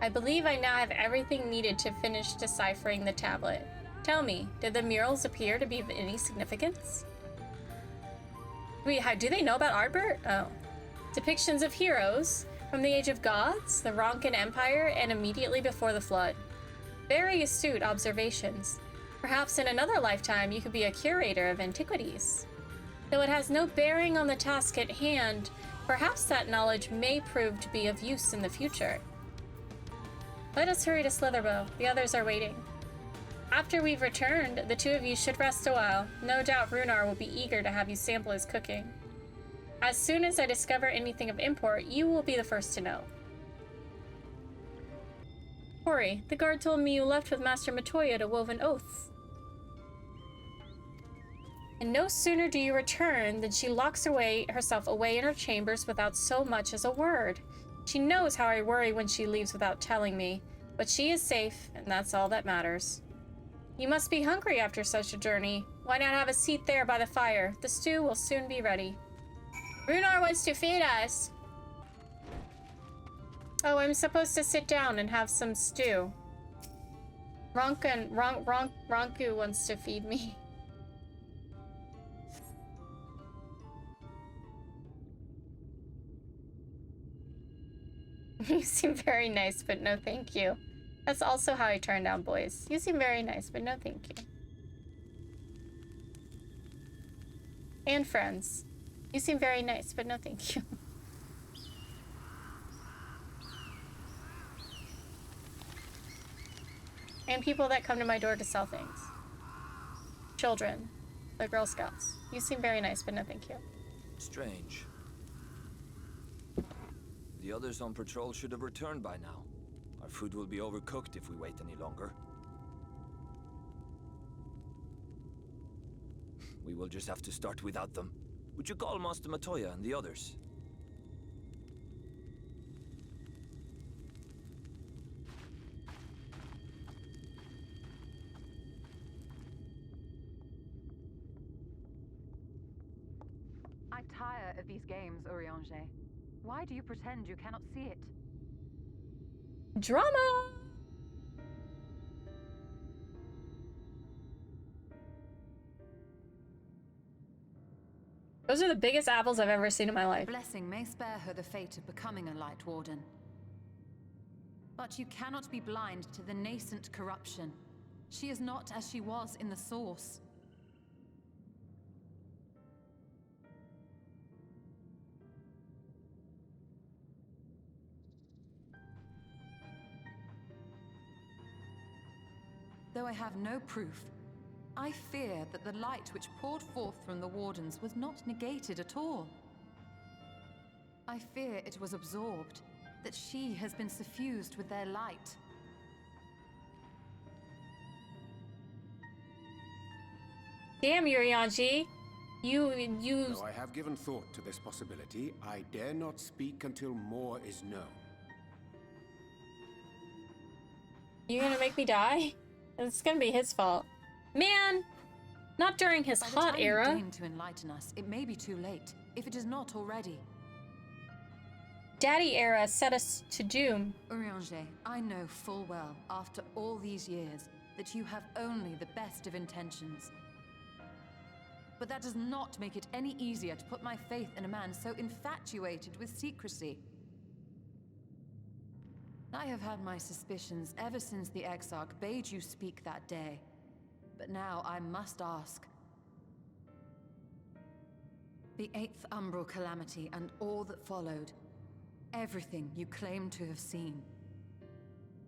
I believe I now have everything needed to finish deciphering the tablet. Tell me, did the murals appear to be of any significance? Wait, how do they know about Arbor? Oh. Depictions of heroes from the Age of Gods, the Ronkan Empire, and immediately before the Flood. Very astute observations. Perhaps in another lifetime you could be a curator of antiquities. Though it has no bearing on the task at hand, perhaps that knowledge may prove to be of use in the future. Let us hurry to Slitherbow. The others are waiting. After we've returned, the two of you should rest a while. No doubt Runar will be eager to have you sample his cooking. As soon as I discover anything of import, you will be the first to know. Hori, the guard told me you left with Master Matoya to Woven Oath. And no sooner do you return than she locks herself away in her chambers without so much as a word. She knows how I worry when she leaves without telling me, but she is safe, and that's all that matters. You must be hungry after such a journey. Why not have a seat there by the fire? The stew will soon be ready. Runar wants to feed us. Oh, I'm supposed to sit down and have some stew. Ronku wants to feed me. You seem very nice, but no thank you. That's also how I turn down boys. You seem very nice, but no thank you. And friends. You seem very nice, but no thank you. And people that come to my door to sell things. Children. The Girl Scouts. You seem very nice, but no thank you. Strange. The others on patrol should have returned by now. Our food will be overcooked if we wait any longer. We will just have to start without them. Would you call Master Matoya and the others? I tire of these games, Urianger. Why do you pretend you cannot see it? Drama! Those are the biggest apples I've ever seen in my life. Blessing may spare her the fate of becoming a Light Warden. But you cannot be blind to the nascent corruption. She is not as she was in the Source. Though I have no proof, I fear that the light which poured forth from the Wardens was not negated at all. I fear it was absorbed, that she has been suffused with their light. Damn, Urianger. You... Though I have given thought to this possibility, I dare not speak until more is known. You gonna make me die? It's gonna be his fault. Man! Not during his hot era. By the time you deign to enlighten us, it may be too late, if it is not already. Daddy era set us to doom. Urianger, I know full well, after all these years, that you have only the best of intentions. But that does not make it any easier to put my faith in a man so infatuated with secrecy. I have had my suspicions ever since the Exarch bade you speak that day. But now I must ask. The 8th Umbral Calamity and all that followed, everything you claim to have seen,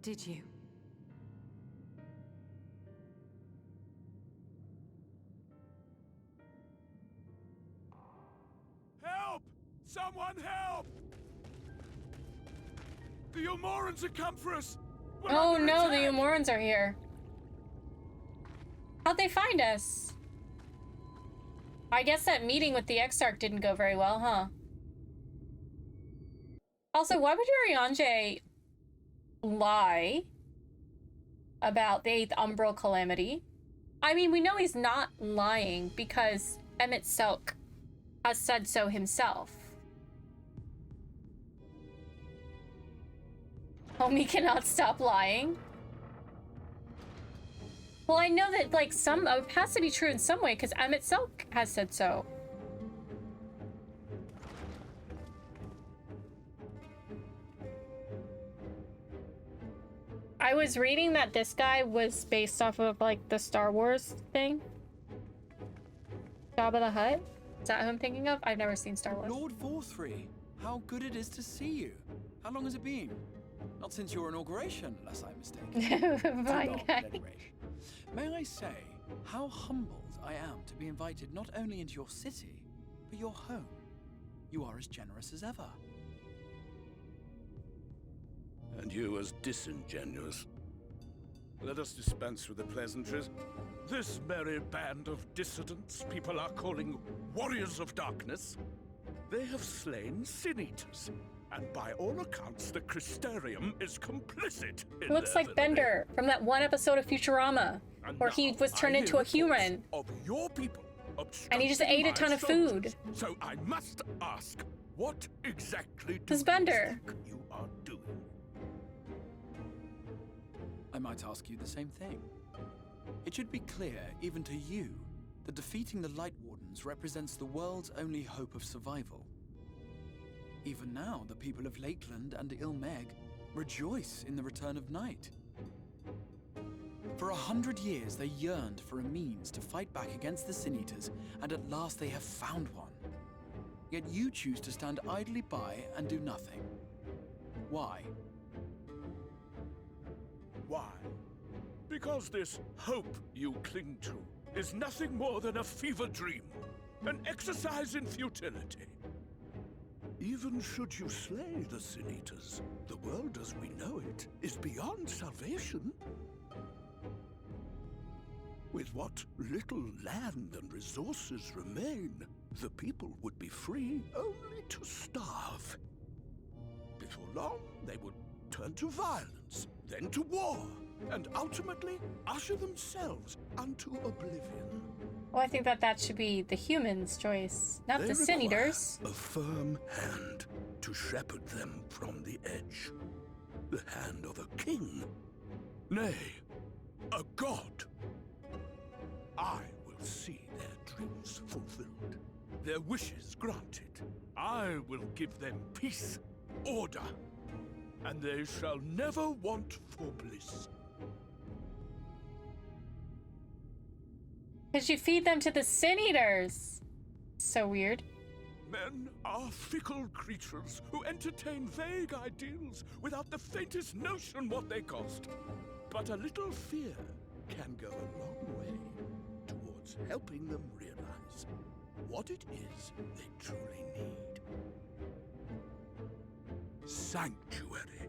did you? Help! Someone help! The Umorans have come for us! We're Oh under no, the attack! Umorans are here. How'd they find us? I guess that meeting with the Exarch didn't go very well, huh? Also, why would Urianger lie about the 8th Umbral Calamity? I mean, we know he's not lying because Emmett Silk has said so himself. Homie cannot stop lying. Well, I know that, like, it has to be true in some way, because Emmett Silk has said so. I was reading that this guy was based off of, like, the Star Wars thing. Jabba the Hutt? Is that who I'm thinking of? I've never seen Star Wars. Lord Forthry, how good it is to see you. How long has it been? Not since your inauguration, unless I'm mistaken. Bye, Too long, guy. at any rate. May I say how humbled I am to be invited not only into your city, but your home. You are as generous as ever. And you as disingenuous. Let us dispense with the pleasantries. This merry band of dissidents people are calling warriors of darkness, they have slain sin-eaters. And by all accounts, the Crystarium is complicit in Looks their like Bender from that one episode of Futurama, And where he now was turned I into a hear reports human. Of your people And he just obstructing ate a my ton of soldiers. food. So I must ask, what exactly do This you Bender. think you are doing? I might ask you the same thing. It should be clear, even to you, that defeating the Light Wardens represents the world's only hope of survival. Even now, the people of Lakeland and Ilmeg rejoice in the return of night. For 100 years, they yearned for a means to fight back against the Sin-Eaters, and at last they have found one. Yet you choose to stand idly by and do nothing. Why? Why? Because this hope you cling to is nothing more than a fever dream, an exercise in futility. Even should you slay the Sin-Eaters, the world as we know it is beyond salvation. With what little land and resources remain, the people would be free only to starve. Before long, they would turn to violence, then to war, and ultimately usher themselves unto oblivion. Well, I think that should be the humans' choice, not They the require Sin-Eaters. a firm hand to shepherd them from the edge. The hand of a king. Nay, a god. I will see their dreams fulfilled, their wishes granted. I will give them peace, order, and they shall never want for bliss. Because you feed them to the Sin-Eaters. So weird. Men are fickle creatures who entertain vague ideals without the faintest notion what they cost. But a little fear can go a long way towards helping them realize what it is they truly need. Sanctuary.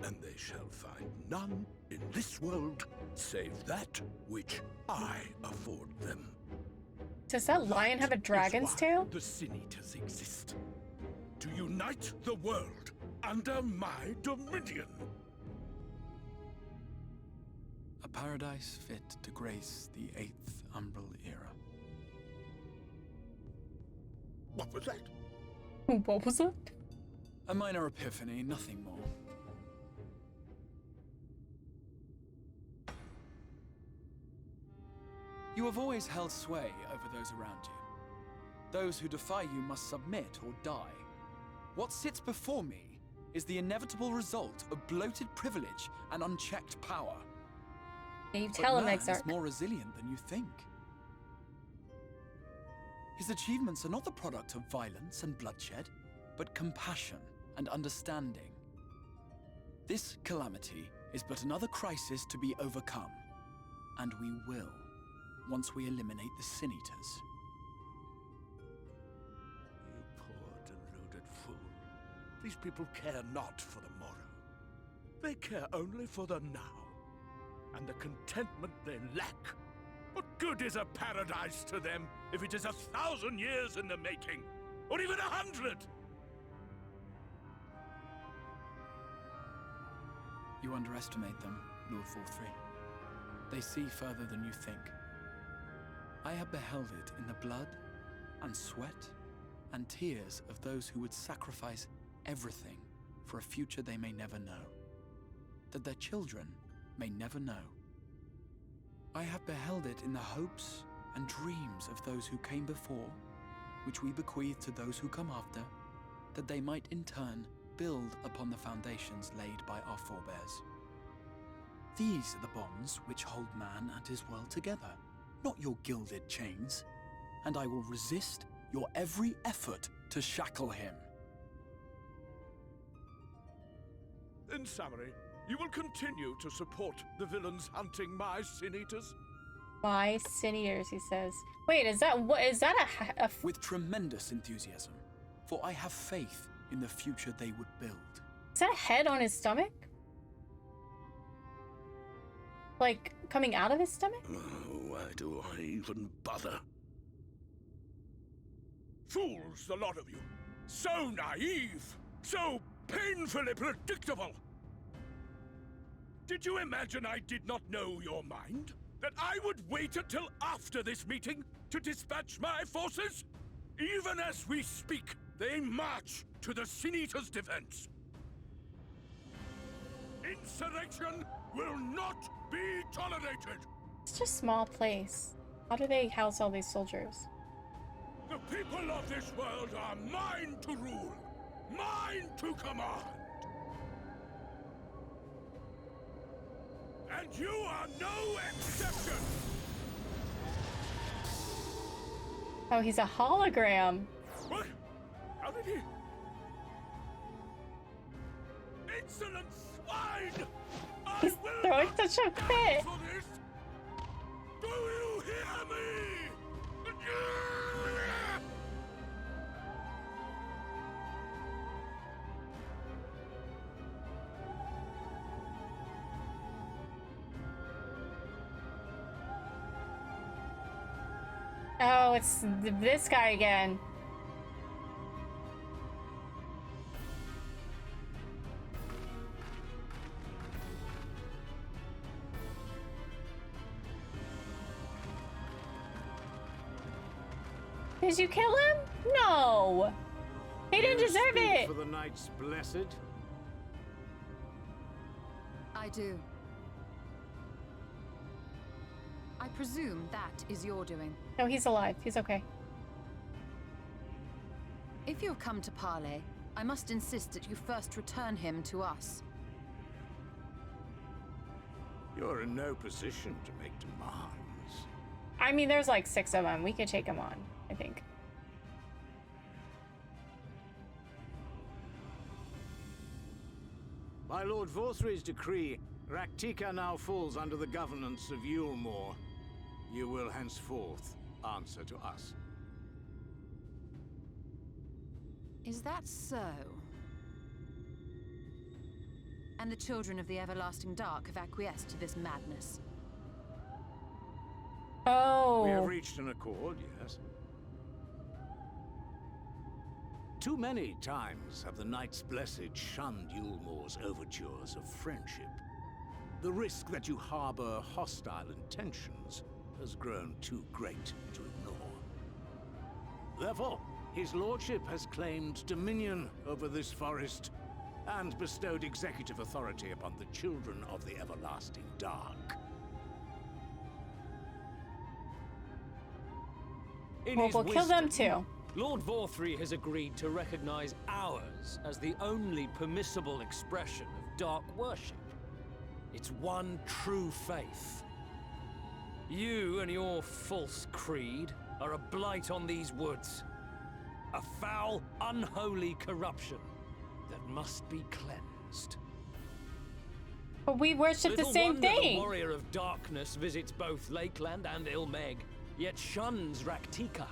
And they shall find none in this world save that which I afford them. Does that lion have a dragon's Is why tail? The Sin-Eaters exist. To unite the world under my dominion. A paradise fit to grace the 8th Umbral era. What was that? What was it? A minor epiphany, nothing more. You have always held sway over those around you. Those who defy you must submit or die. What sits before me is the inevitable result of bloated privilege and unchecked power. Yeah, you But tell him, man is Exarch. more resilient than you think. His achievements are not the product of violence and bloodshed, but compassion and understanding. This calamity is but another crisis to be overcome, and we will, once we eliminate the Sin-Eaters. You poor deluded fool. These people care not for the morrow. They care only for the now, and the contentment they lack. What good is a paradise to them if it is 1,000 years in the making, or even 100? You underestimate them, Lord Forthry. They see further than you think. I have beheld it in the blood and sweat and tears of those who would sacrifice everything for a future they may never know, that their children may never know. I have beheld it in the hopes and dreams of those who came before, which we bequeath to those who come after, that they might in turn build upon the foundations laid by our forebears. These are the bonds which hold man and his world together, not your gilded chains, and I will resist your every effort to shackle him. In summary, you will continue to support the villains hunting my Sin Eaters? My Sin Eaters, he says. Wait, is that what? Is that a With tremendous enthusiasm, for I have faith in the future they would build. is that a head on his stomach? Like, coming out of his stomach? Why do I even bother? Fools, the lot of you! So naive! So painfully predictable! Did you imagine I did not know your mind? That I would wait until after this meeting to dispatch my forces? Even as we speak, they march to the Sin Eaters' defense. Insurrection will not be tolerated! It's just a small place. How do they house all these soldiers? The people of this world are mine to rule, mine to command. And you are no exception! Oh, he's a hologram. What? How did he? Insolent swine! He's I will throwing not such a fit. for this! Do you hear me? Oh, it's this guy again. Did you kill him? No! He didn't You deserve speak it! For the Knights Blessed? I do. I presume that is your doing. No, he's alive. He's okay. If you have come to parley, I must insist that you first return him to us. You're in no position to make demands. I mean, there's like 6 of them. We could take him on, I think. By Lord Vorthry's decree, Raktika now falls under the governance of Yulmore. You will henceforth answer to us. Is that so? And the children of the Everlasting Dark have acquiesced to this madness. Oh. We have reached an accord, yes. Too many times have the Knights Blessed shunned Yulmore's overtures of friendship. The risk that you harbor hostile intentions has grown too great to ignore. Therefore, his lordship has claimed dominion over this forest and bestowed executive authority upon the children of the Everlasting Dark. In Well, his we'll kill them wisdom, too. Lord Vorthry has agreed to recognize ours as the only permissible expression of dark worship. It's one true faith. You and your false creed are a blight on these woods. A foul, unholy corruption that must be cleansed. But we worship the same wonder thing. The warrior of darkness visits both Lakeland and Ilmeg, yet shuns Raktika.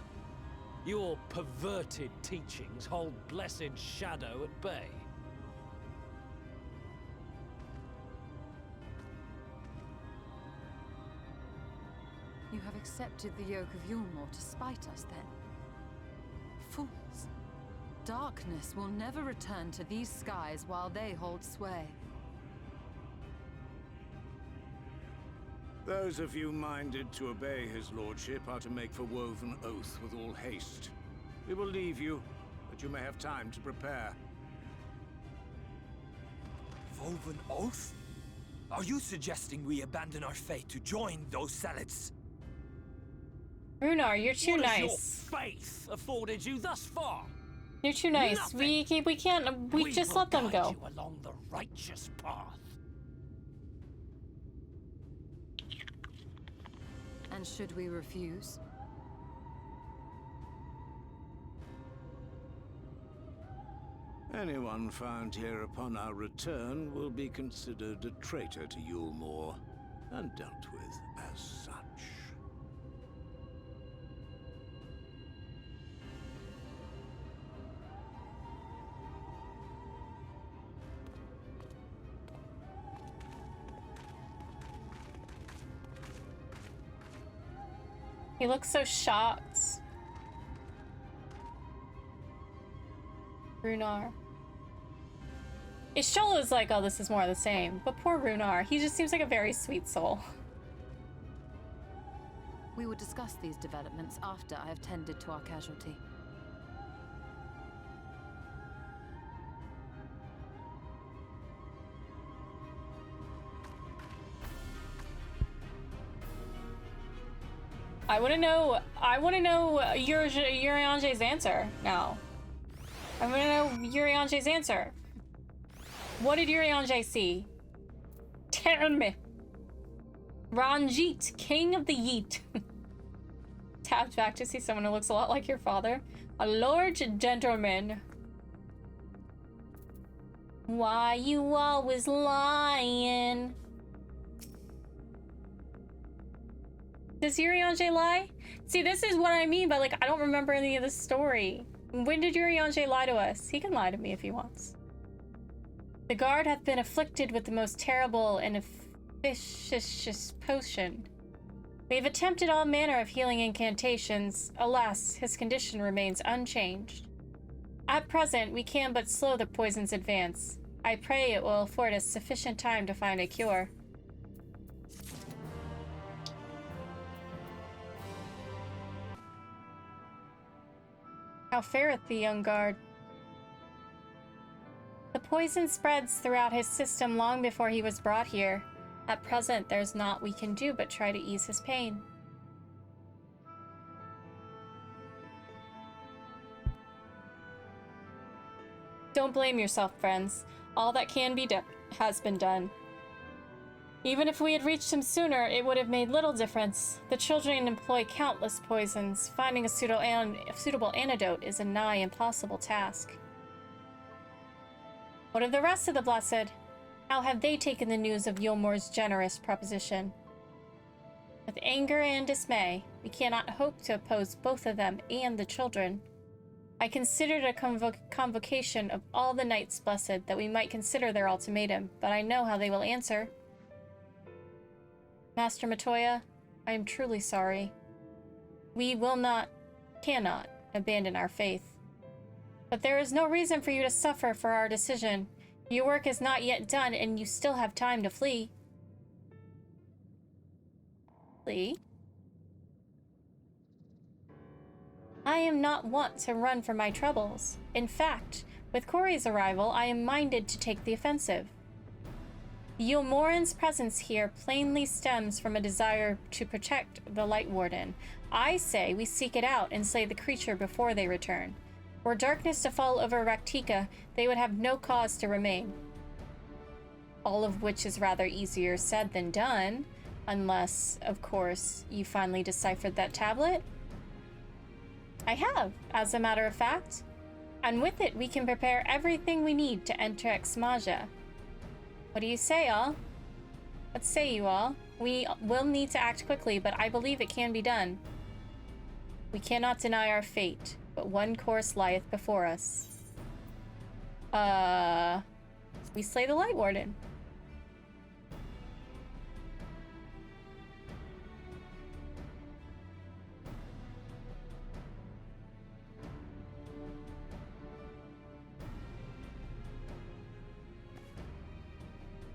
Your perverted teachings hold blessed Shadow at bay. You have accepted the yoke of Yulmore to spite us, then? Fools. Darkness will never return to these skies while they hold sway. Those of you minded to obey his lordship are to make for Woven Oath with all haste. We will leave you, that you may have time to prepare. Woven Oath? Are you suggesting we abandon our fate to join those zealots? Runar, you're too What has your nice. faith afforded you thus far? You're too nice. Nothing. We can't. We just will let them guide go. you along the righteous path. And should we refuse? Anyone found here upon our return will be considered a traitor to Yulmore, and dealt with as such. He looks so shocked. Runar. Ishola's like, oh, this is more of the same. But poor Runar, he just seems like a very sweet soul. We will discuss these developments after I have tended to our casualty. I want to know Urianger's answer now. I want to know Urianger's answer. What did Urianger see? Tell me. Ranjit, king of the Yeet. Tapped back to see someone who looks a lot like your father. A large gentleman. Why you always lying? Does Urianger lie? See, this is what I mean by, like, I don't remember any of the story. When did Urianger lie to us? He can lie to me if he wants. The guard hath been afflicted with the most terrible and efficacious potion. We have attempted all manner of healing incantations. Alas, his condition remains unchanged. At present, we can but slow the poison's advance. I pray it will afford us sufficient time to find a cure. How fareth the young guard? The poison spreads throughout his system long before he was brought here. At present, there's naught we can do but try to ease his pain. Don't blame yourself, friends. All that can be done has been done. Even if we had reached him sooner, it would have made little difference. The children employ countless poisons. Finding a suitable antidote is a nigh impossible task. What of the rest of the Blessed? How have they taken the news of Yulmore's generous proposition? With anger and dismay, we cannot hope to oppose both of them and the children. I considered a convocation of all the Knights Blessed that we might consider their ultimatum, but I know how they will answer. Master Matoya, I am truly sorry. We cannot abandon our faith. But there is no reason for you to suffer for our decision. Your work is not yet done, and you still have time to flee. Flee? I am not wont to run from my troubles. In fact, with Cori's arrival, I am minded to take the offensive. Yulmoren's presence here plainly stems from a desire to protect the Light Warden. I say we seek it out and slay the creature before they return. Were darkness to fall over Raktika, they would have no cause to remain. All of which is rather easier said than done, unless, of course, you finally deciphered that tablet. I have, as a matter of fact. And with it, we can prepare everything we need to enter Exmaja. What do you say, all? What say you all? We will need to act quickly, but I believe it can be done. We cannot deny our fate, but one course lieth before us. We slay the Light Warden.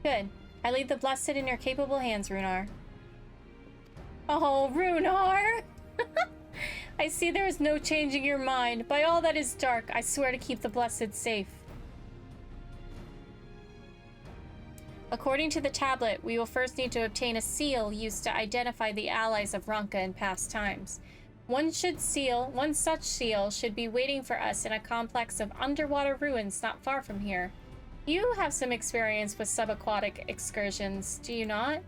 Good. I leave the Blessed in your capable hands, Runar. Oh, Runar! I see there is no changing your mind. By all that is dark, I swear to keep the Blessed safe. According to the tablet, we will first need to obtain a seal used to identify the allies of Ronka in past times. One such seal should be waiting for us in a complex of underwater ruins not far from here. You have some experience with subaquatic excursions, do you not?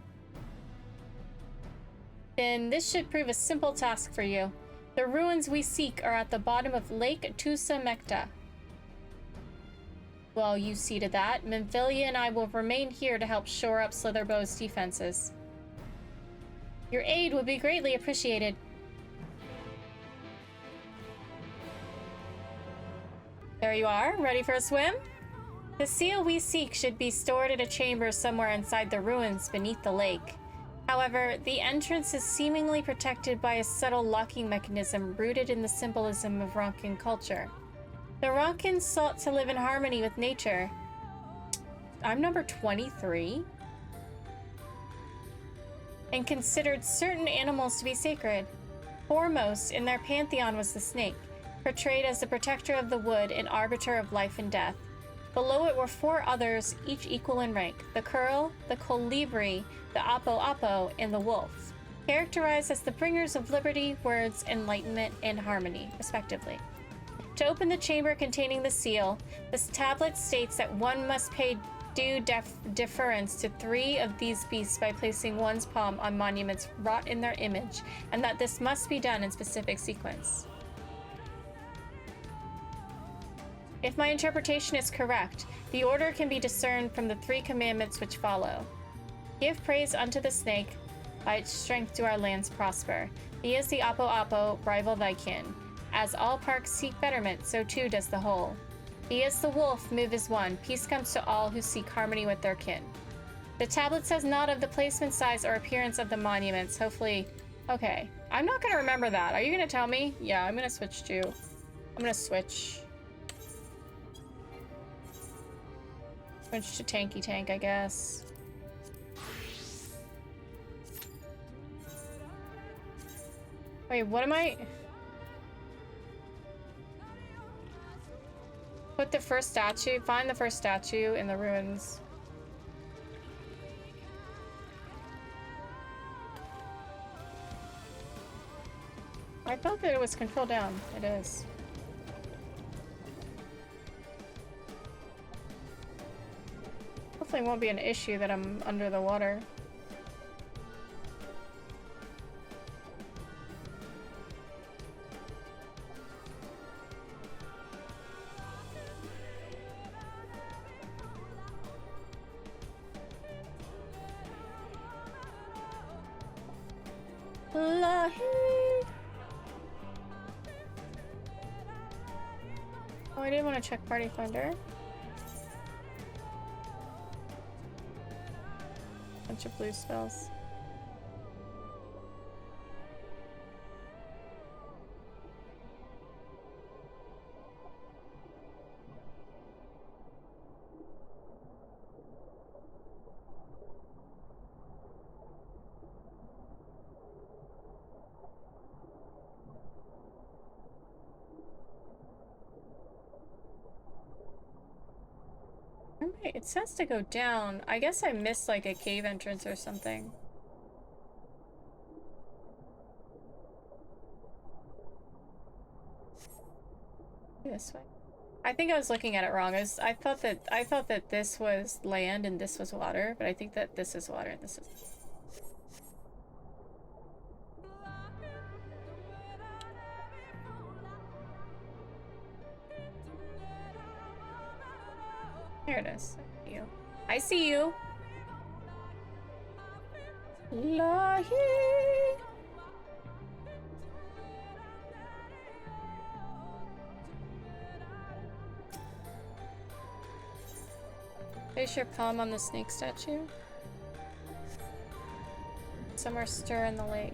Then this should prove a simple task for you. The ruins we seek are at the bottom of Lake Tusa Mekta. Well, you see to that. Memphilia and I will remain here to help shore up Slitherbow's defenses. Your aid would be greatly appreciated. There you are, ready for a swim? The seal we seek should be stored in a chamber somewhere inside the ruins beneath the lake. However, the entrance is seemingly protected by a subtle locking mechanism rooted in the symbolism of Ronkan culture. The Ronkans sought to live in harmony with nature. I'm number 23. And considered certain animals to be sacred. Foremost in their pantheon was the snake, portrayed as the protector of the wood and arbiter of life and death. Below it were 4 others, each equal in rank: the curl, the colibri, the apo-apo, and the wolf, characterized as the bringers of liberty, words, enlightenment, and harmony, respectively. To open the chamber containing the seal, this tablet states that one must pay due deference to 3 of these beasts by placing one's palm on monuments wrought in their image, and that this must be done in specific sequence. If my interpretation is correct, the order can be discerned from the 3 commandments which follow. Give praise unto the snake, by its strength do our lands prosper. He is the apo-apo, rival thy kin. As all parks seek betterment, so too does the whole. He is the wolf, move as one. Peace comes to all who seek harmony with their kin. The tablet says not of the placement, size, or appearance of the monuments. Hopefully... Okay. I'm not gonna remember that. Are you gonna tell me? Yeah, I'm gonna switch to... I'm gonna switch. Switch to tanky tank, I guess. Wait, what am I... Put the first statue, find the first statue in the ruins. I thought that it was control down. It is. Hopefully it won't be an issue that I'm under the water. Oh, I didn't want to check Party Finder. Bunch of blue spells. It says to go down. I guess I missed like a cave entrance or something. This way. I think I was looking at it wrong. I thought that this was land and this was water, but I think that this is water and this is... There it is. I see you. Lahi. Place your palm on the snake statue. Somewhere stir in the lake.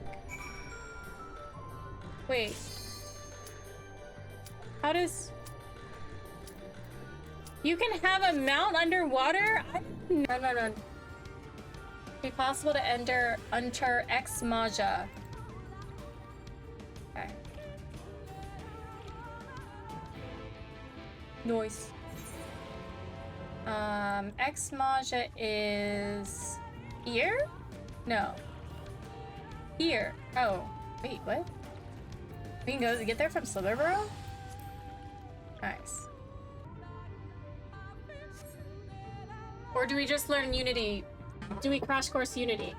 Wait. How does... You can have a mount underwater? Run. Be possible to enter Ex Maja. Okay. Noise. Ex Maja is here? No. Here. Oh. Wait, what? We can go get there from Slitherborough? Nice. Or do we just learn Unity? Do we crash course Unity?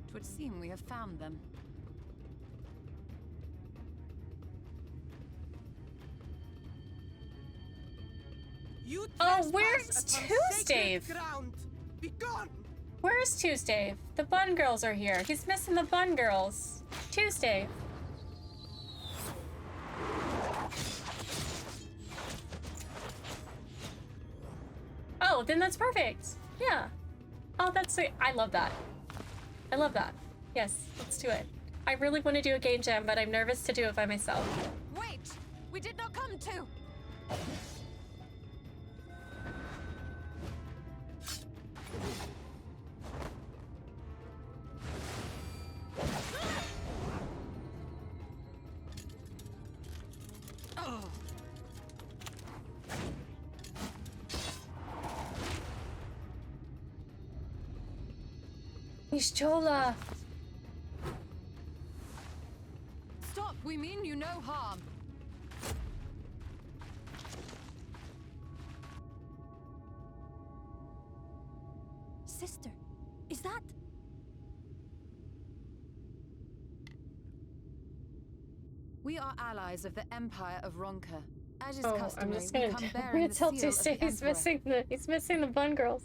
It would seem we have found them. Oh, where's Tuesday? Where's Tuesday? The Bungirls are here. He's missing the Bungirls. Tuesday. Oh, then that's perfect. Yeah. Oh, that's it. I love that. I love that. Yes, let's do it. I really want to do a game jam, but I'm nervous to do it by myself. Wait! We did not come to! Ishtola. Stop! We mean you no harm. Sister, is that... We are allies of the Empire of Ronka. As is Oh, I'm customary, just we gonna, come I'm bearing gonna the tell seal of Tuesday the he's Emperor. missing the Bungirls.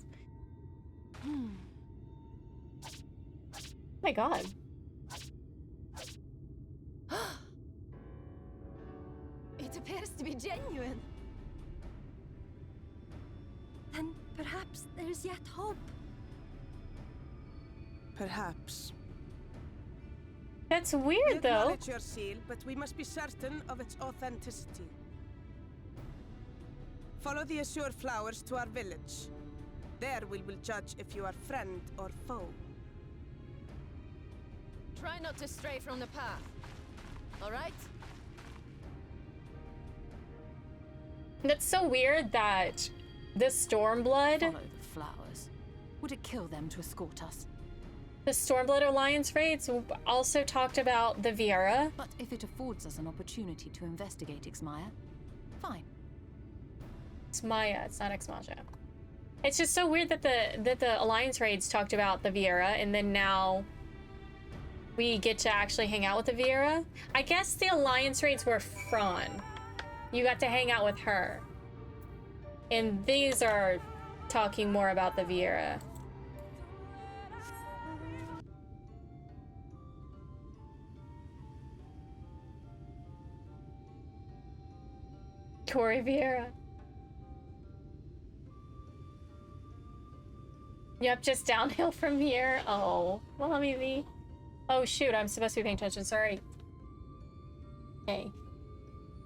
Oh my god. It appears to be genuine. Then perhaps there's yet hope. Perhaps. That's We weird though. acknowledge your seal, but we must be certain of its authenticity. Follow the azure flowers to our village. There we will judge if you are friend or foe. Try not to stray from the path. All right? That's so weird that this Stormblood, Follow the flowers. Would it kill them to escort us? the Stormblood Alliance raids also talked about the Viera. But if it affords us an opportunity to investigate Ixmaya, fine. It's Maya, it's not Exmaja. It's just so weird that the Alliance raids talked about the Viera, and then now we get to actually hang out with the Viera. I guess the Alliance raids were Fran. You got to hang out with her. And these are talking more about the Viera. Corey Vieira. Yep, just downhill from here. Oh, well, maybe. Oh, shoot, I'm supposed to be paying attention. Sorry. Okay.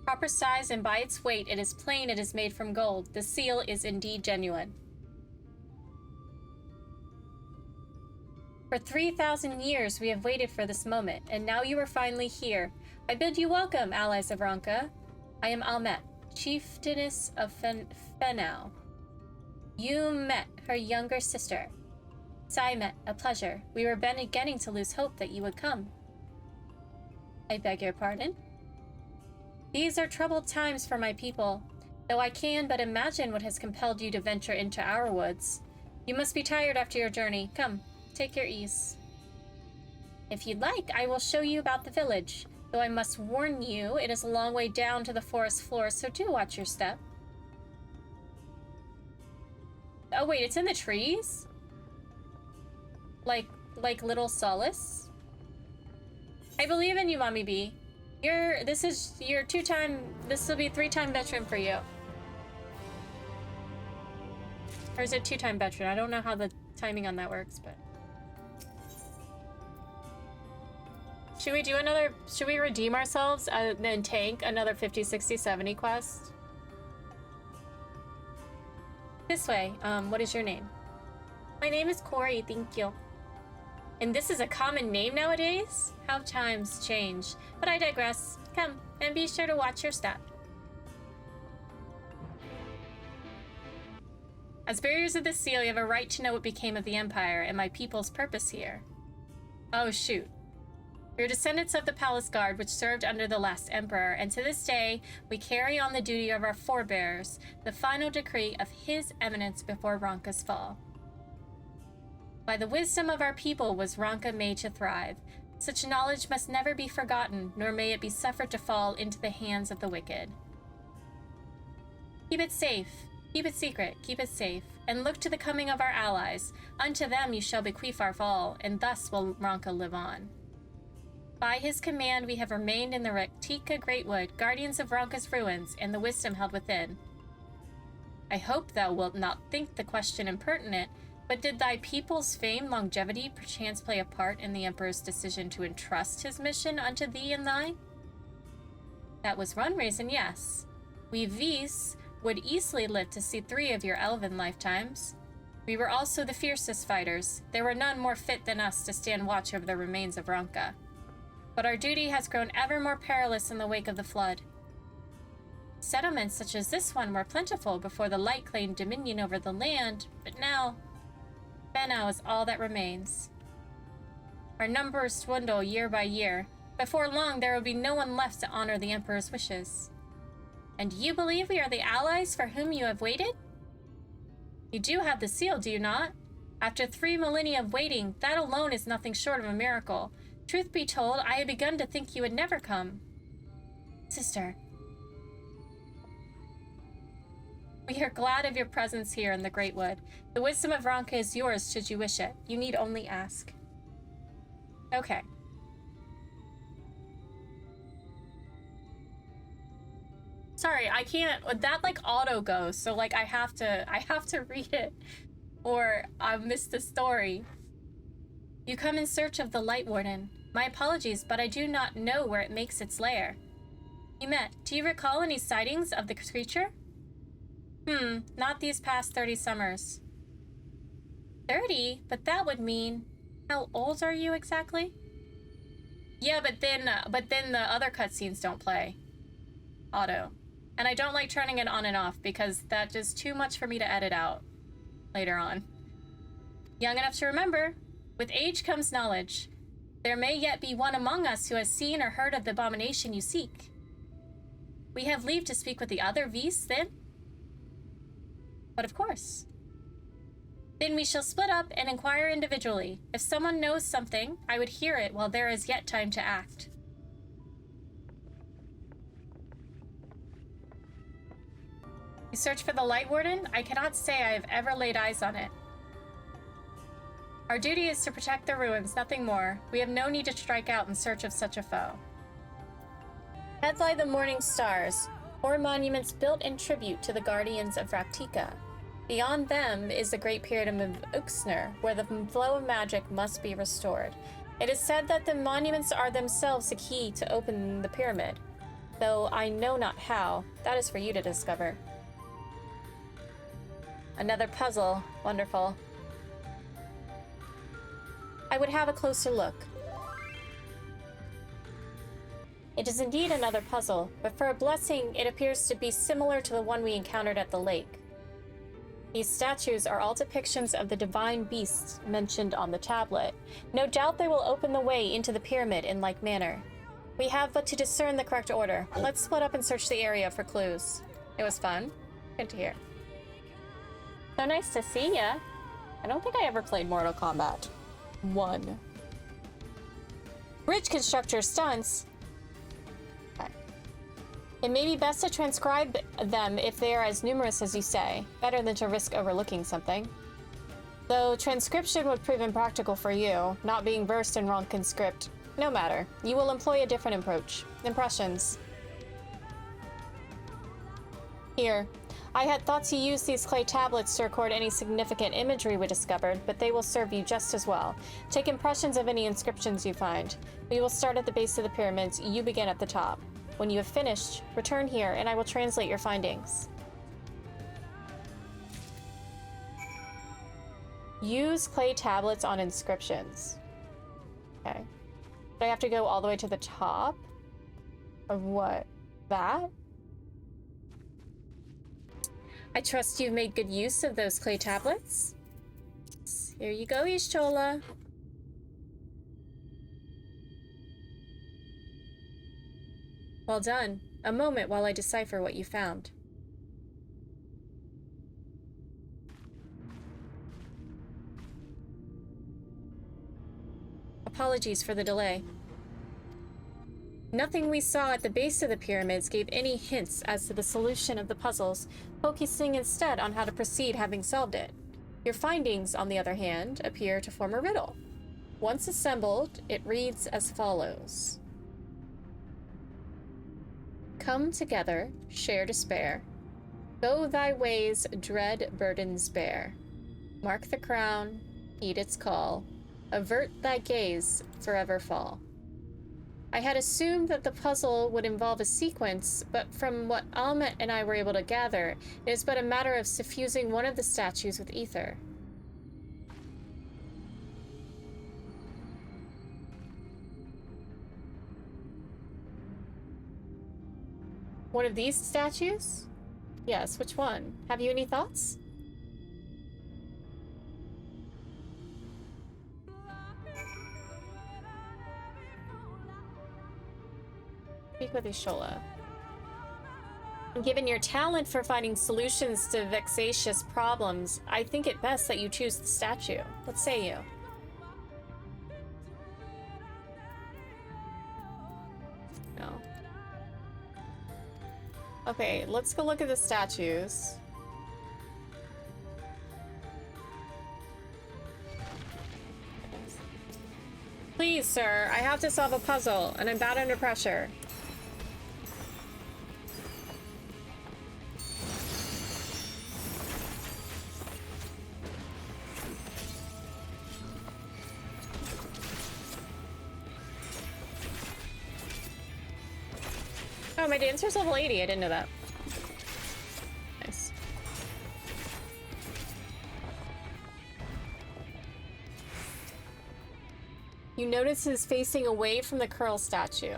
Proper size and by its weight, it is plain it is made from gold. The seal is indeed genuine. For 3,000 years, we have waited for this moment, and now you are finally here. I bid you welcome, allies of Ronka. I am Almet, chieftainess of Fenau. You met her younger sister. Saimet, a pleasure. We were beginning to lose hope that you would come. I beg your pardon? These are troubled times for my people, though I can but imagine what has compelled you to venture into our woods. You must be tired after your journey. Come, take your ease. If you'd like, I will show you about the village, though I must warn you, it is a long way down to the forest floor, so do watch your step. Oh wait, it's in the trees? Like little solace? I believe in you, Mommy B. This will be 3-time veteran for you. Or is it 2-time veteran? I don't know how the timing on that works, but... Should we do another... Should we redeem ourselves and then tank another 50, 60, 70 quest? This way. What is your name? My name is Corey, thank you. And this is a common name nowadays? How times change. But I digress. Come, and be sure to watch your step. As bearers of the seal, you have a right to know what became of the Empire and my people's purpose here. Oh, shoot. We are descendants of the Palace Guard, which served under the last Emperor, and to this day, we carry on the duty of our forebears, the final decree of His Eminence before Ronka's fall. By the wisdom of our people was Ronka made to thrive. Such knowledge must never be forgotten, nor may it be suffered to fall into the hands of the wicked. Keep it safe. Keep it secret, keep it safe, and look to the coming of our allies. Unto them you shall bequeath our fall, and thus will Ronka live on. By his command we have remained in the Raktika Greatwood, guardians of Ronka's ruins, and the wisdom held within. I hope thou wilt not think the question impertinent, but did thy people's famed longevity perchance play a part in the Emperor's decision to entrust his mission unto thee and thine? That was one reason, yes. We Vis would easily live to see 3 of your elven lifetimes. We were also the fiercest fighters. There were none more fit than us to stand watch over the remains of Ronka. But our duty has grown ever more perilous in the wake of the flood. Settlements such as this one were plentiful before the light claimed dominion over the land, but now is all that remains. Our numbers dwindle year by year. Before long, there will be no one left to honor the Emperor's wishes. And you believe we are the allies for whom you have waited? You do have the seal, do you not? After 3 millennia of waiting, that alone is nothing short of a miracle. Truth be told, I had begun to think you would never come. Sister. We are glad of your presence here in the Great Wood. The wisdom of Ronka is yours should you wish it. You need only ask. Okay. Sorry, I can't. That like auto goes, so like I have to read it, or I missed the story. You come in search of the Light Warden. My apologies, but I do not know where it makes its lair. You met. Do you recall any sightings of the creature? Not these past 30 summers. 30? But that would mean... How old are you exactly? Yeah, but then the other cutscenes don't play. Auto. And I don't like turning it on and off because that is too much for me to edit out later on. Young enough to remember. With age comes knowledge. There may yet be one among us who has seen or heard of the abomination you seek. We have leave to speak with the other Vis, then? But of course. Then we shall split up and inquire individually. If someone knows something, I would hear it while there is yet time to act. You search for the Light Warden? I cannot say I have ever laid eyes on it. Our duty is to protect the ruins, nothing more. We have no need to strike out in search of such a foe. Ahead lie the morning stars, 4 monuments built in tribute to the guardians of Raktika. Beyond them is the Great Pyramid of Uxner, where the flow of magic must be restored. It is said that the monuments are themselves the key to open the pyramid, though I know not how. That is for you to discover. Another puzzle. Wonderful. I would have a closer look. It is indeed another puzzle, but for a blessing, it appears to be similar to the one we encountered at the lake. These statues are all depictions of the divine beasts mentioned on the tablet. No doubt they will open the way into the pyramid in like manner. We have but to discern the correct order. Let's split up and search the area for clues. It was fun. Good to hear. So nice to see ya. I don't think I ever played Mortal Kombat 1. Bridge constructor stunts. Okay. It may be best to transcribe them if they are as numerous as you say. Better than to risk overlooking something. Though transcription would prove impractical for you, not being versed in Ronkan script. No matter. You will employ a different approach. Impressions. Here. I had thought to use these clay tablets to record any significant imagery we discovered, but they will serve you just as well. Take impressions of any inscriptions you find. We will start at the base of the pyramids. You begin at the top. When you have finished, return here and I will translate your findings. Use clay tablets on inscriptions. Okay. Do I have to go all the way to the top? Of what? That? I trust you've made good use of those clay tablets. Here you go, Ishtola. Well done. A moment while I decipher what you found. Apologies for the delay. Nothing we saw at the base of the pyramids gave any hints as to the solution of the puzzles, focusing instead on how to proceed having solved it. Your findings, on the other hand, appear to form a riddle. Once assembled, it reads as follows. Come together, share despair. Go thy ways, dread burdens bear. Mark the crown, heed its call. Avert thy gaze, forever fall. I had assumed that the puzzle would involve a sequence, but from what Almet and I were able to gather, it is but a matter of suffusing one of the statues with ether. One of these statues? Yes, which one? Have you any thoughts? Speak with Ishola. Given your talent for finding solutions to vexatious problems, I think it best that you choose the statue. What say you? No. Okay, let's go look at the statues. Please, sir, I have to solve a puzzle, and I'm bad under pressure. Oh, my dancer's level 80. I didn't know that. Nice. You notice his facing away from the curl statue.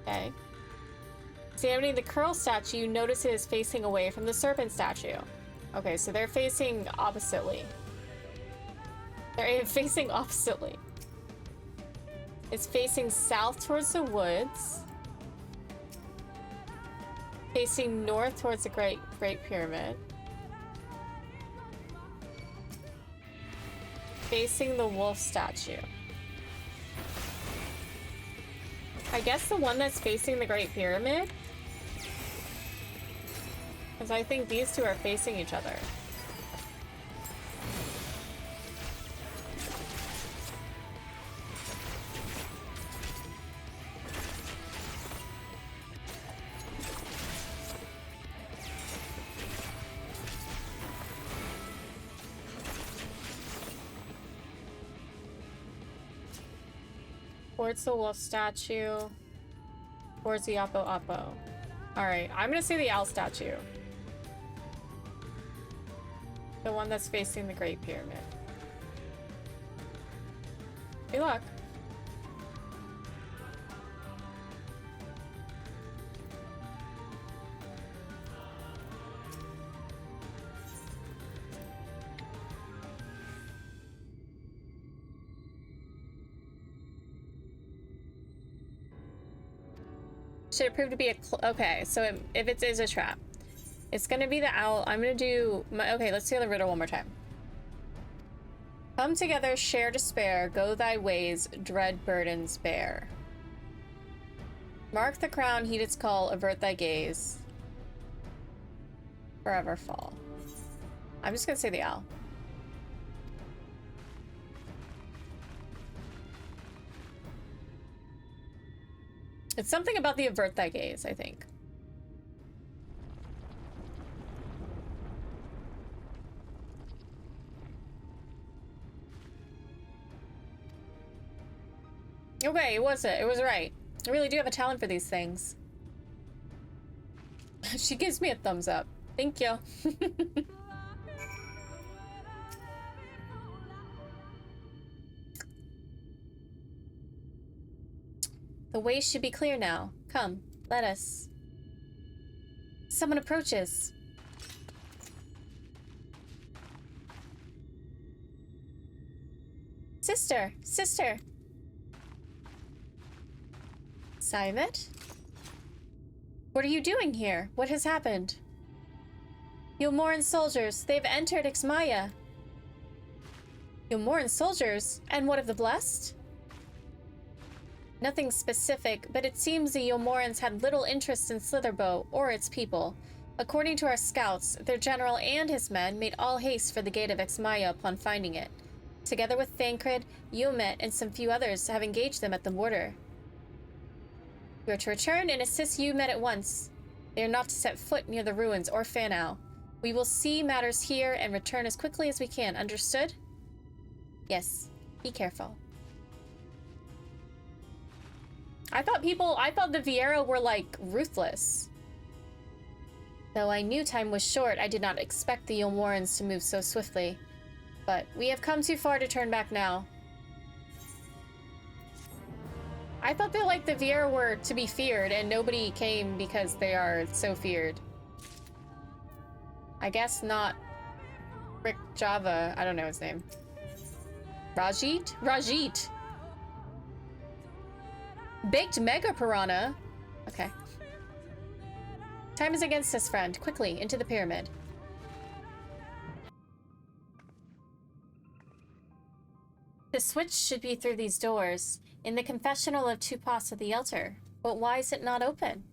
Okay. Examining the curl statue, you notice it is facing away from the serpent statue. Okay, so they're facing oppositely. They're facing oppositely. It's facing south towards the woods. Facing north towards the Great Pyramid. Facing the wolf statue. I guess the one that's facing the Great Pyramid? Because I think these two are facing each other. Towards the wolf statue. Towards the Apo. Alright, I'm gonna say the owl statue. The one that's facing the Great Pyramid. Good luck. Should it prove to be a okay, so if it is a trap, it's gonna be the owl. I'm gonna do my okay, let's do the riddle one more time. Come together, share despair, go thy ways, dread burdens bear. Mark the crown, heed its call, avert thy gaze. Forever fall. I'm just gonna say the owl. It's something about the avert thy gaze, I think. Okay, it was it. It was right. I really do have a talent for these things. She gives me a thumbs up. Thank you. The way should be clear now. Come, let us. Someone approaches. Sister, sister. Sivet? What are you doing here? What has happened? Yulmoran soldiers, they've entered Ixmaya. Yulmoran soldiers? And what of the blessed? Nothing specific, but it seems the Yulmorans had little interest in Slitherbow or its people. According to our scouts, their general and his men made all haste for the gate of Ixmaya upon finding it. Together with Thancred, Yumet, and some few others have engaged them at the border. We are to return and assist Yumet at once. They are not to set foot near the ruins or Fanau. We will see matters here and return as quickly as we can. Understood? Yes. Be careful. I thought the Viera were, like, ruthless. Though I knew time was short, I did not expect the Yulmorans to move so swiftly. But we have come too far to turn back now. I thought that, like, the Viera were to be feared, and nobody came because they are so feared. I guess not Rick Java. I don't know his name. Rajit? Rajit! Baked Mega Piranha? Okay. Time is against us, friend. Quickly, into the pyramid. The switch should be through these doors, in the confessional of Tupas of the Elder. But why is it not open?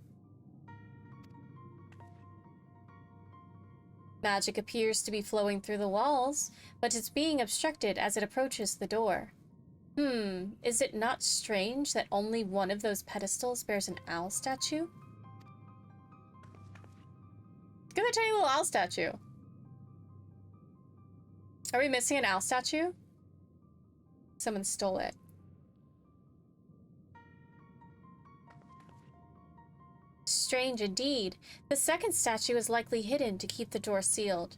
Magic appears to be flowing through the walls, but it's being obstructed as it approaches the door. Is it not strange that only one of those pedestals bears an owl statue? Look at the tiny little owl statue. Are we missing an owl statue? Someone stole it. Strange indeed. The second statue is likely hidden to keep the door sealed.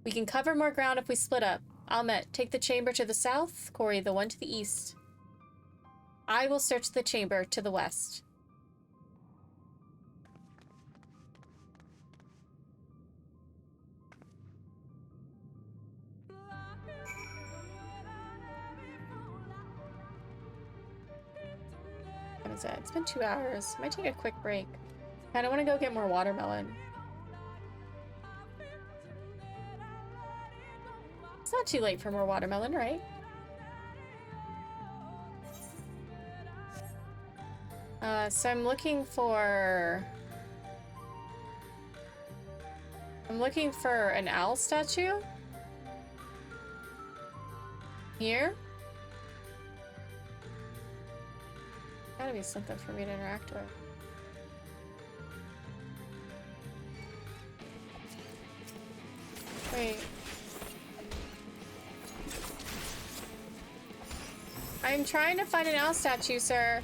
We can cover more ground if we split up. Almet, take the chamber to the south, Corey, the one to the east. I will search the chamber to the west. What is it? It's been 2 hours. Might take a quick break. I don't want to go get more watermelon. It's not too late for more watermelon, right? So I'm looking for an owl statue. Here? Gotta be something for me to interact with. Wait. I'm trying to find an owl statue, sir.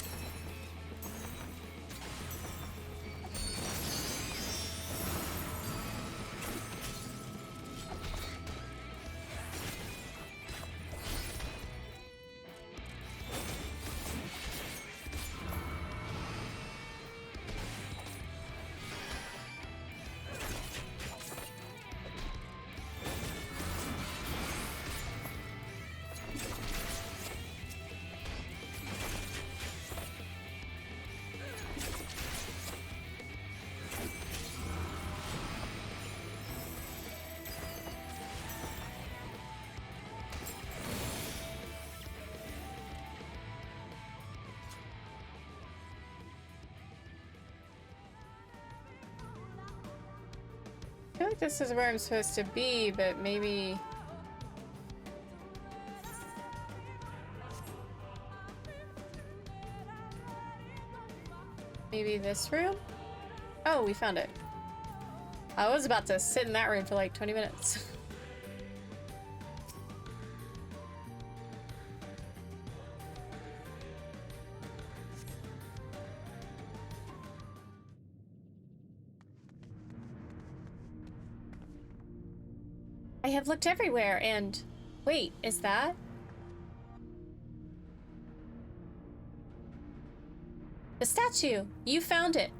I feel like this is where I'm supposed to be, but maybe... Maybe this room? Oh, we found it. I was about to sit in that room for like 20 minutes. have looked everywhere and... Wait, is that? The statue! You found it!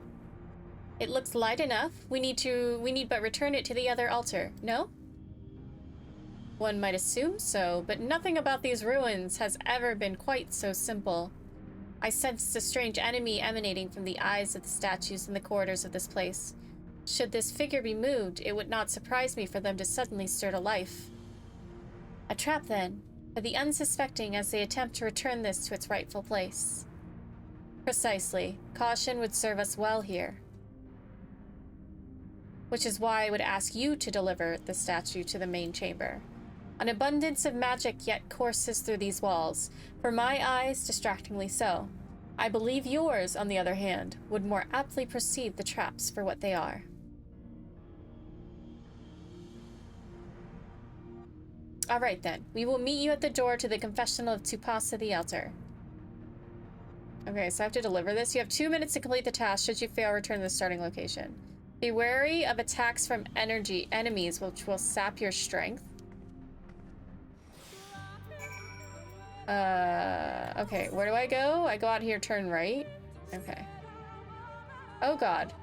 It looks light enough. We need but return it to the other altar, no? One might assume so, but nothing about these ruins has ever been quite so simple. I sensed a strange enemy emanating from the eyes of the statues in the corridors of this place. Should this figure be moved, it would not surprise me for them to suddenly stir to life. A trap, then, for the unsuspecting as they attempt to return this to its rightful place. Precisely. Caution would serve us well here. Which is why I would ask you to deliver the statue to the main chamber. An abundance of magic yet courses through these walls, for my eyes distractingly so. I believe yours, on the other hand, would more aptly perceive the traps for what they are. Alright then, we will meet you at the door to the confessional of Tupasa the Elder. Okay, so I have to deliver this. You have 2 minutes to complete the task. Should you fail, return to the starting location. Be wary of attacks from enemies, which will sap your strength. Okay, where do I go? I go out here, turn right. Okay. Oh god.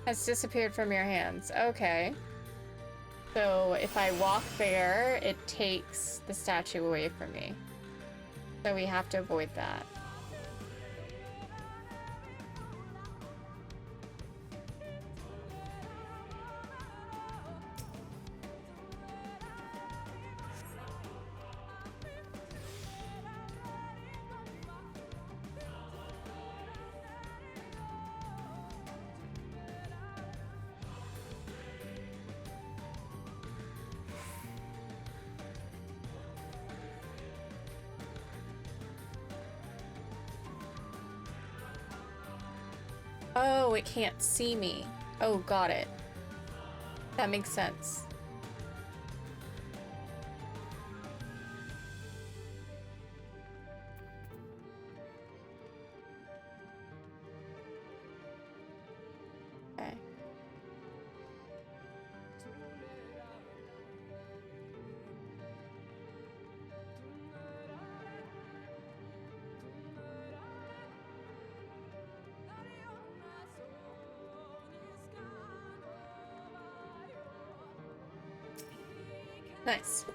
Has disappeared from your hands. Okay. So if I walk there, it takes the statue away from me. So we have to avoid that. Oh, it can't see me. Oh, got it. That makes sense. Okay. Nice.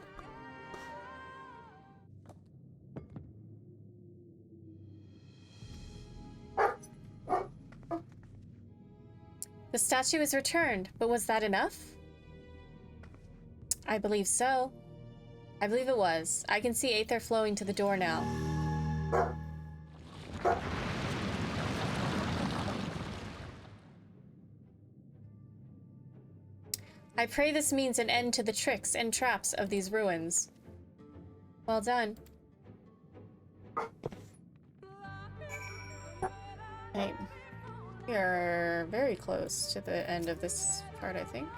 The statue is returned, but was that enough? I believe so. I believe it was. I can see Aether flowing to the door now. I pray this means an end to the tricks and traps of these ruins. Well done. Okay. We are very close to the end of this part, I think.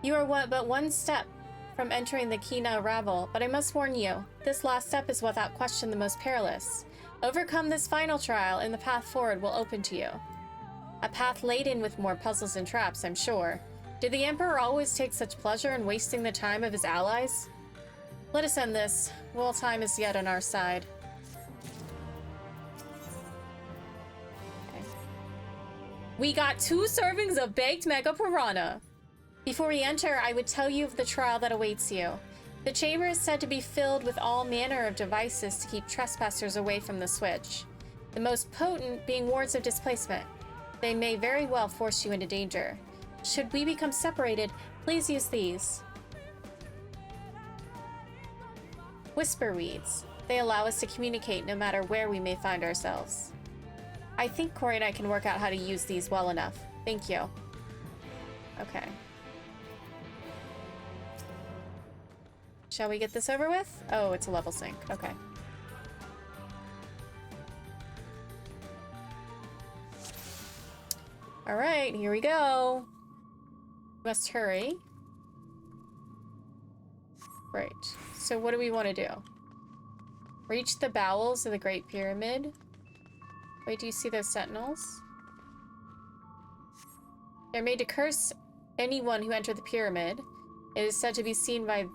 You are but one step from entering the Kina Ravel, but I must warn you, this last step is without question the most perilous. Overcome this final trial, and the path forward will open to you. A path laden with more puzzles and traps, I'm sure. Did the Emperor always take such pleasure in wasting the time of his allies? Let us end this, while time is yet on our side. Okay. We got 2 servings of baked mega piranha. Before we enter, I would tell you of the trial that awaits you. The chamber is said to be filled with all manner of devices to keep trespassers away from the switch. The most potent being wards of displacement. They may very well force you into danger. Should we become separated, please use these. Whisper weeds. They allow us to communicate no matter where we may find ourselves. I think Corey and I can work out how to use these well enough. Thank you. Okay. Shall we get this over with? Oh, it's a level sync. Okay. Alright, here we go. Must hurry. Right. So what do we want to do? Reach the bowels of the Great Pyramid. Wait, do you see those sentinels? They're made to curse anyone who entered the pyramid. It is said to be seen by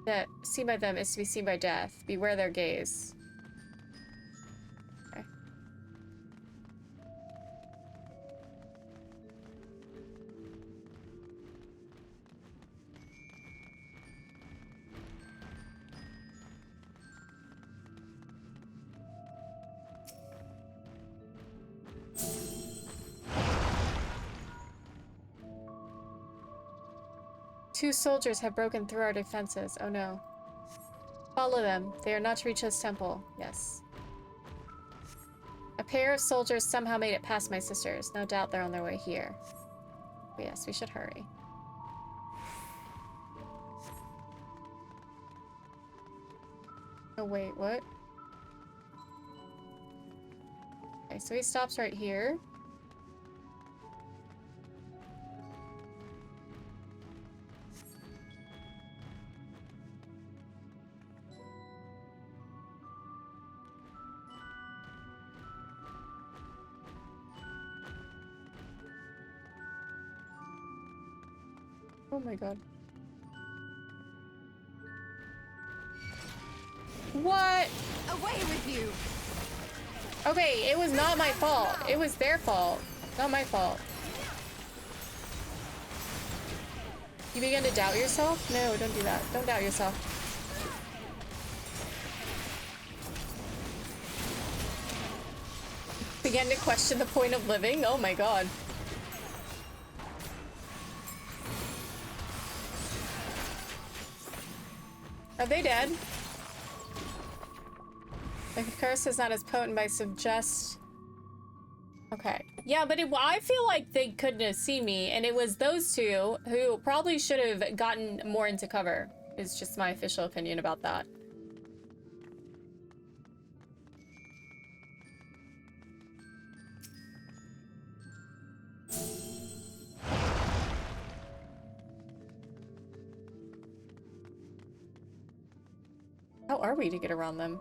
them is to be seen by death. Beware their gaze. Okay. Two soldiers have broken through our defenses. Oh no. Follow them. They are not to reach this temple. Yes. A pair of soldiers somehow made it past my sisters. No doubt they're on their way here. But yes, we should hurry. Oh wait, what? Okay, so he stops right here. Oh my god. What? Away with you! Okay, it was not my fault. It was their fault. Not my fault. You begin to doubt yourself? No, don't do that. Don't doubt yourself. Begin to question the point of living? Oh my god. Are they dead? The curse is not as potent, but I suggest... Okay. Yeah, but I feel like they couldn't have seen me, and it was those two who probably should have gotten more into cover. Is just my official opinion about that. How are we to get around them?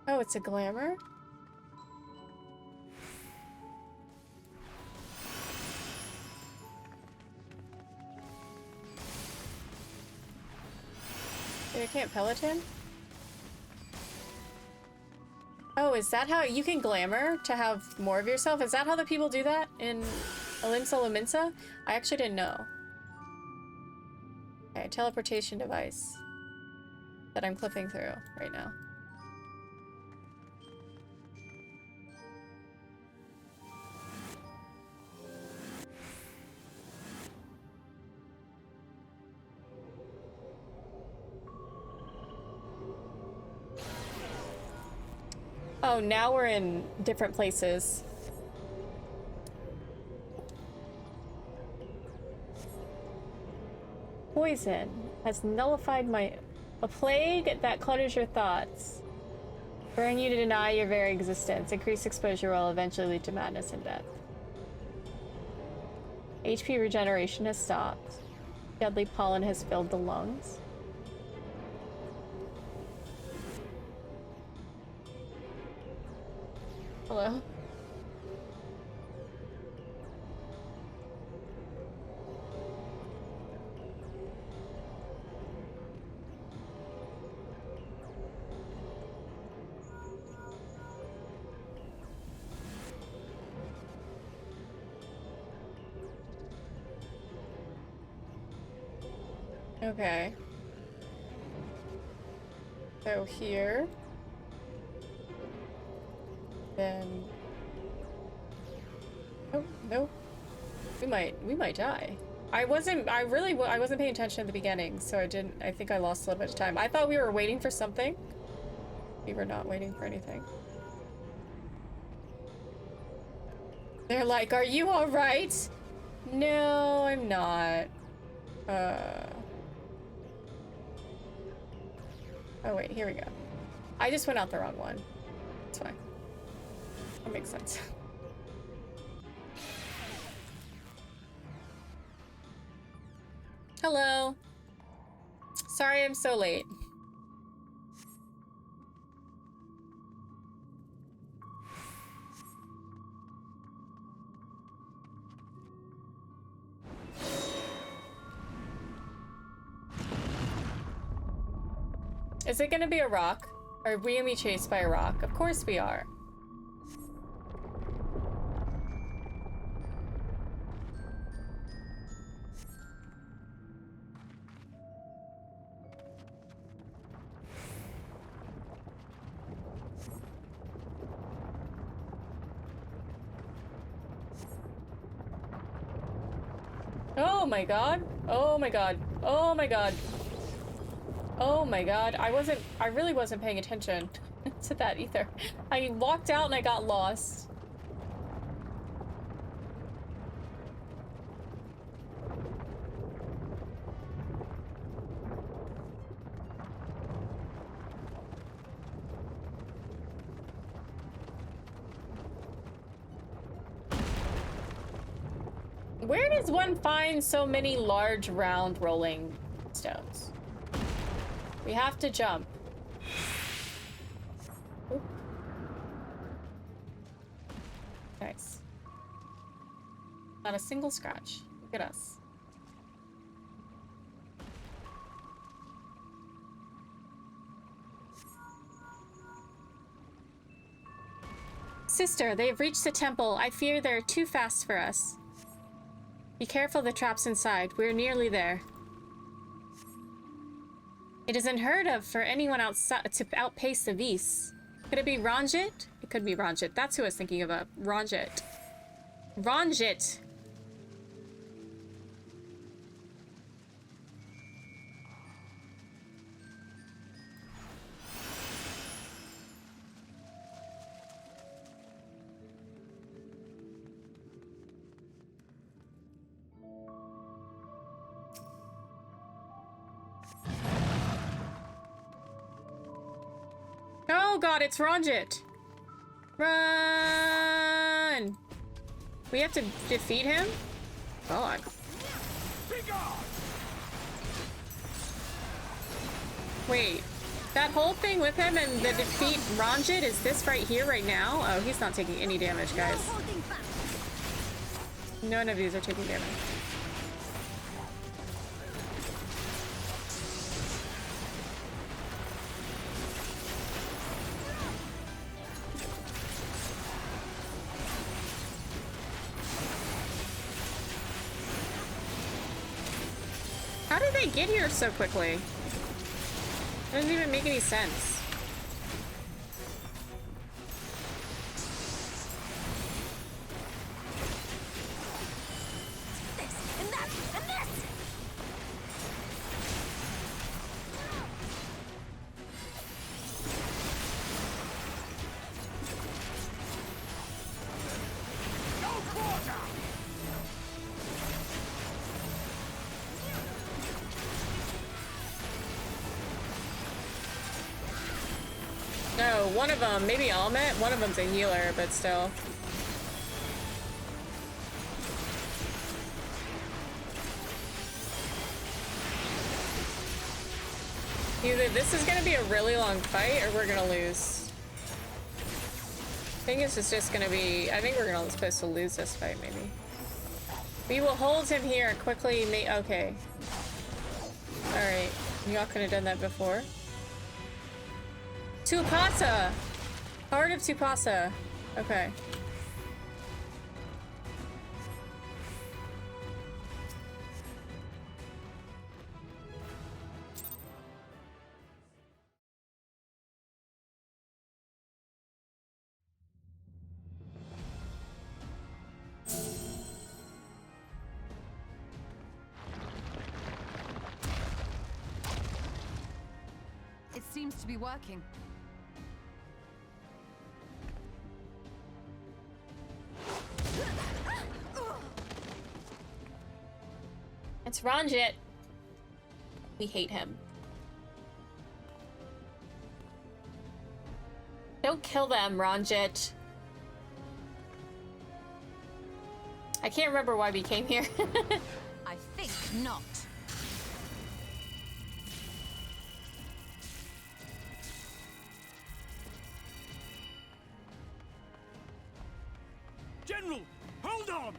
Oh, it's a glamour? I can't peloton? Oh, is that how you can glamour to have more of yourself? Is that how the people do that in Alinsa Laminsa? I actually didn't know. Okay, teleportation device that I'm clipping through right now. Oh, now we're in different places. Poison has nullified a plague that clutters your thoughts, bring you to deny your very existence. Increased exposure will eventually lead to madness and death. HP regeneration has stopped. Deadly pollen has filled the lungs. Hello? Okay. So here. Then... Oh, no. We might die. I wasn't paying attention at the beginning, so I think I lost a little bit of time. I thought we were waiting for something. We were not waiting for anything. They're like, are you alright? No, I'm not. Oh wait, here we go. I just went out the wrong one. It's fine. That makes sense. Hello. Sorry I'm so late. Is it gonna be a rock? Are we gonna be chased by a rock? Of course we are. Oh my god. Oh my god. Oh my god. Oh my god. I really wasn't paying attention to that either. I walked out and I got lost. Where does one find so many large, round, rolling stones? We have to jump. Oop. Nice. Not a single scratch. Look at us. Sister, they've reached the temple. I fear they're too fast for us. Be careful of the traps inside. We're nearly there. It is unheard of for anyone outside to outpace the Vis. Could it be Ranjit? It could be Ranjit. That's who I was thinking of. Ranjit. Ranjit. Oh god, it's Ranjit! Run! We have to defeat him? God. Wait, that whole thing with him and the defeat Ranjit is this right here, right now? Oh, he's not taking any damage, guys. None of these are taking damage. How did they get here so quickly? It doesn't even make any sense. This and that and this. No, one of them, maybe Almet. One of them's a healer, but still. Either this is gonna be a really long fight, or we're gonna lose. I think it's just gonna be. I think we're supposed to lose this fight, maybe. We will hold him here quickly. Okay. All right. Y'all could have done that before. Tupasa! Heart of Tupasa. Okay. It seems to be working. It's Ranjit. We hate him. Don't kill them, Ranjit. I can't remember why we came here. I think not. General, hold on!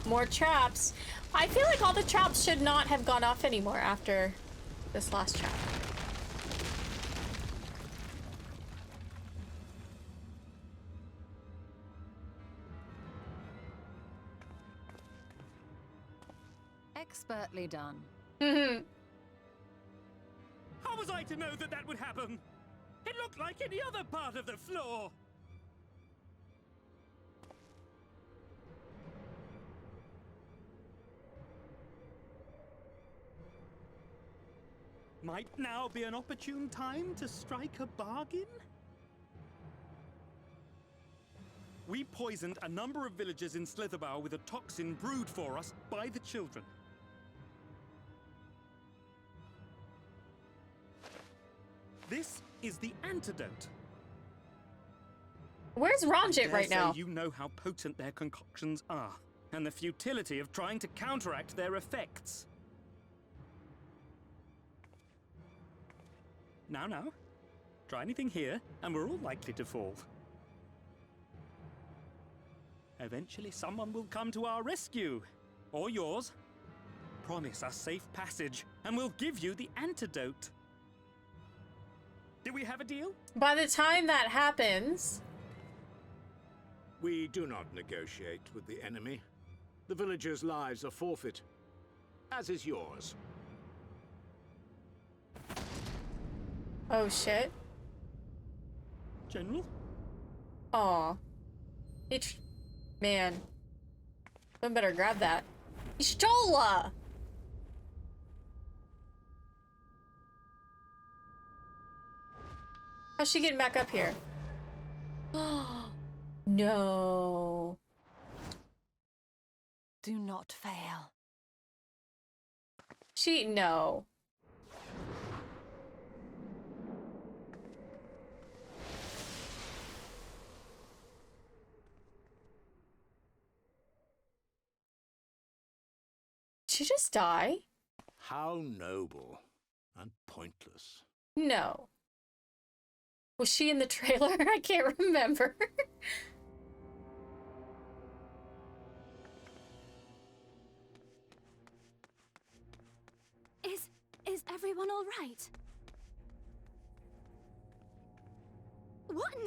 More traps. I feel like all the traps should not have gone off anymore after this last trap. Expertly done. How was I to know that that would happen? It looked like any other part of the floor. Might now be an opportune time to strike a bargain? We poisoned a number of villagers in Slitherbough with a toxin brewed for us by the children. This is the antidote. Where's Ranjit right now? You know how potent their concoctions are, and the futility of trying to counteract their effects. Now, try anything here, and we're all likely to fall. Eventually, someone will come to our rescue, or yours. Promise us safe passage, and we'll give you the antidote. Do we have a deal? By the time that happens... We do not negotiate with the enemy. The villagers' lives are forfeit, as is yours. Oh, shit. General? Aw. Man. Someone better grab that. Ishtola! How's she getting back up here? No. Do not fail. No. She just die? How noble and pointless. No. Was she in the trailer? I can't remember. Is everyone all right? What in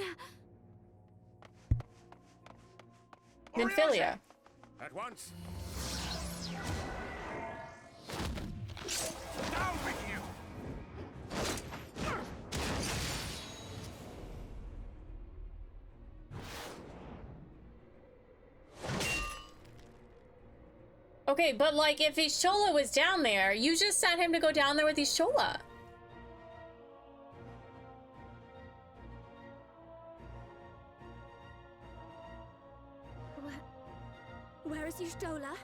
the... Nymphilia. At once. Down with you! Okay, but like if Ishola was down there, you just sent him to go down there with Ishola. Where is Y'shtola?